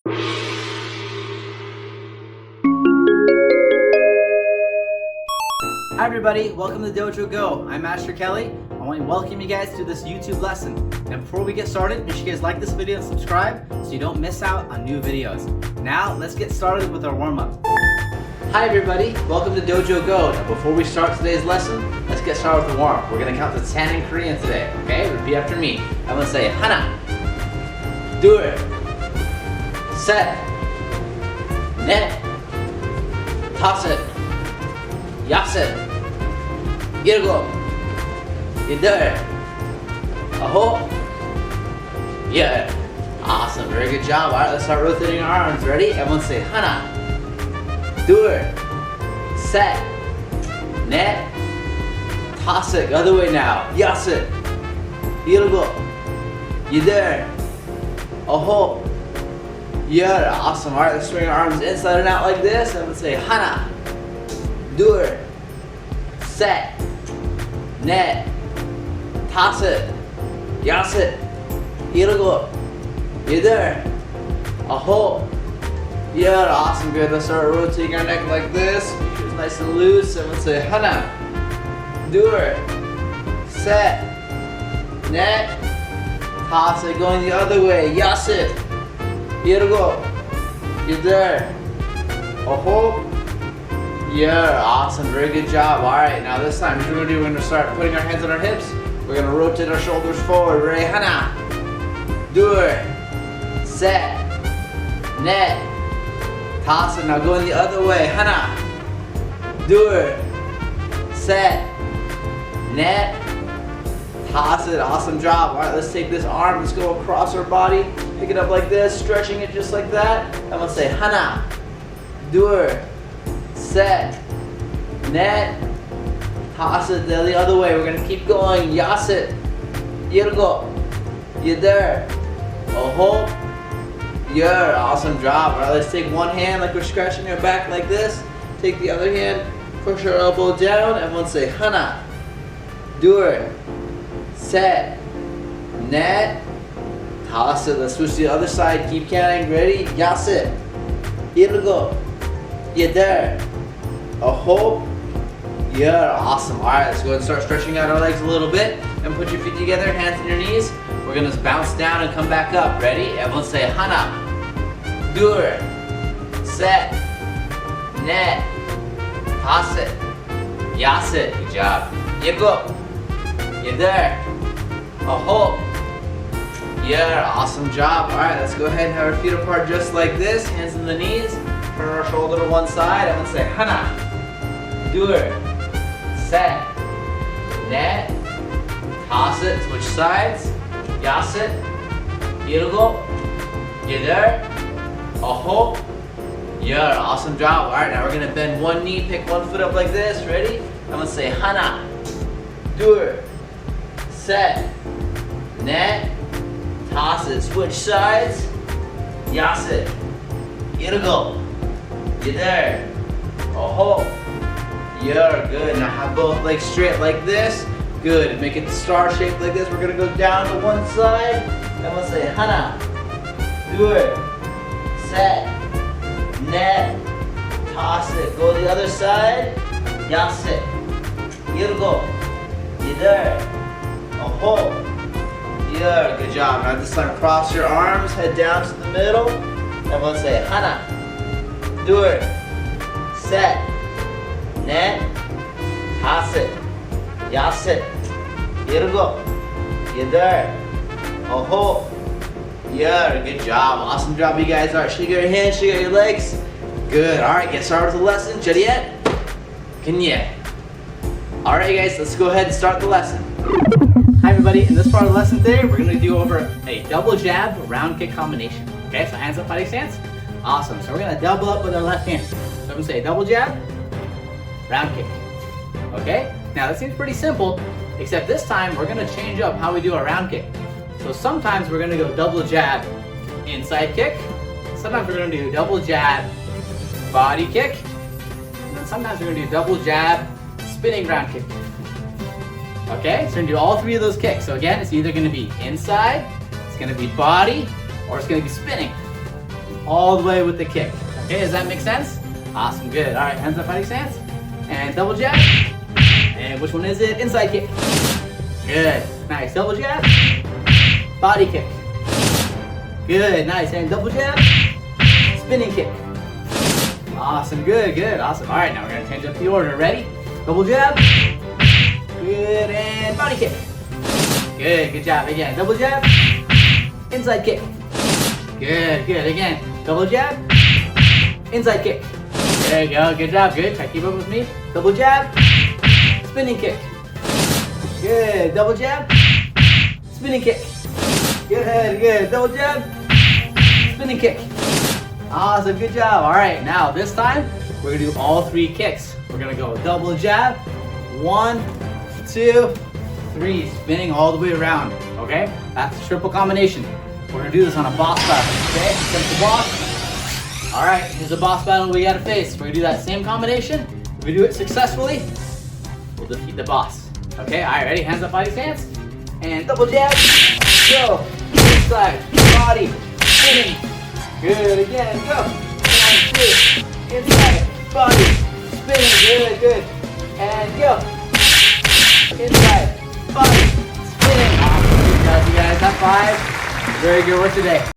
Hi everybody, welcome to Dojo Go. I'm Master Kelly. I want to welcome you guys to this YouTube lesson. And before we get started, make sure you guys like this video and subscribe so you don't miss out on new videos. Now, let's get started with our warm-up. Hi everybody, welcome to Dojo Go. Now, before we start today's lesson, let's get started with the warm-up. We're going to count to 10 in Korean today, okay? Repeat after me. I'm going to say 하나, 둘, 셋, 넷, 다섯, 여섯, 일곱, 여덟, 아홉, 열. Awesome, very good job. All right, let's start rotating our arms. Ready? Everyone say 하나, 둘, 셋, 넷, 다섯. Other way now. 여섯, 일곱, 여덟, 아홉, 열. Awesome. All right, let's swing our arms inside and out like this. Everyone say 하나, 둘, 셋, 넷, 다섯, 여섯, 일곱, 여덟, 아홉, 열. Awesome, good. Let's start rotating our neck like this. Make sure it's nice and loose. Everyone say 하나, 둘, 셋, 넷, 다섯. Going the other way. 여섯, 일곱, 여덟, 아홉, yeah, awesome, very good job. All right, now this time, we're going to start putting our hands on our hips. We're going to rotate our shoulders forward. Ready? 하나, 둘, 셋, 넷, 다섯. Now going the other way. 하나, 둘, 셋, 넷, 다섯. Awesome job. All right, let's take this arm. Let's go across our body. Pick it up like this, stretching it just like that. I'm going to say 하나, 둘, 셋, 넷, 다섯. The other way. We're gonna keep going. 여섯, 일곱, 여덟, 아홉, 열. Awesome job. All right, let's take one hand like we're scratching our back like this. Take the other hand, push our elbow down. Everyone say 하나, 둘, 셋, 넷, 다섯. Let's switch to the other side. Keep counting. Ready? 여섯, 일곱, 여덟, 아홉, 열. Awesome. All right, let's go ahead and start stretching out our legs a little bit and put your feet together, hands on your knees. We're gonna bounce down and come back up. Ready? Everyone say 하나, 둘, 셋, 넷, 다섯, 여섯. Good job. 일곱, 여덟, 아홉, 열. Awesome job. All right, let's go ahead and have our feet apart just like this, hands on the knees. Turn our shoulder to one side. I'm gonna say 하나, 둘, 셋, 넷, 다섯. Switch sides. 여섯, 일곱, 여덟, 아홉, 열. Awesome job. All right, now we're gonna bend one knee, pick one foot up like this. Ready? I'm gonna say 하나, 둘, 셋, 넷, 다섯. Switch sides. 여섯, 일곱, 여덟, 아홉, 열. Good. Now have both legs straight like this. Good. Make it star shaped like this. We're gonna go down to one side. And we'll say 하나, 둘, 셋, 넷, 다섯. Go to the other side. 여섯, 일곱, 여덟, 아홉, 열. Good job. Now this time cross your arms, head down to the middle. And we'll say 하나, 둘, 셋, 넷, 다섯, 여섯, 일곱, 여덟, 아홉, 열. Good job. Awesome job, you guys. All right, shake out your hands, shake out your legs. Good. All right, get started with the lesson. Jadiet, Kenya. All right, guys, let's go ahead and start the lesson. Hi, everybody. In this part of the lesson today, we're going to do over a double jab round kick combination. Okay, so hands up, fighting stance. Awesome. So we're going to double up with our left hand. So I'm going to say double jab, round kick. Okay? Now that seems pretty simple, except this time we're going to change up how we do our round kick. So sometimes we're going to go double jab, inside kick. Sometimes we're going to do double jab, body kick. And then sometimes we're going to do double jab, spinning round kick. Okay? So we're going to do all three of those kicks. So again, it's either going to be inside, it's going to be body, or it's going to be spinning. all the way with the kick. Okay, does that make sense? Awesome, good. All right, hands up fighting stance. And double jab. And which one is it? Inside kick. Good, nice. Double jab. Body kick. Good, nice. And double jab. Spinning kick. Awesome, good, good, awesome. All right, now we're gonna change up the order. Ready? Double jab. Good, and body kick. Good, good job. Again, double jab. Inside kick. Good, good. Again, double jab. Inside kick. There you go, good job, good. Try to keep up with me. Double jab. Spinning kick. Good, double jab. Spinning kick. Good, good. Double jab. Spinning kick. Awesome, good job. All right, now this time, we're gonna do all 3 kicks. We're gonna go double jab. 1, 2, 3. Spinning all the way around, okay? That's a triple combination. We're gonna do this on a boss battle, okay? Against the boss. All right, here's a boss battle we gotta face. We're gonna do that same combination. If we do it successfully, we'll defeat the boss. Okay, all right, ready? Hands up, fighting stance. And double jab. Go. Inside, body, spinning. Good, again, go. 1, 2. Inside, body, spinning. Good, good. And go. Inside, body, spinning. Awesome, good job, you guys. High five. Very good work today.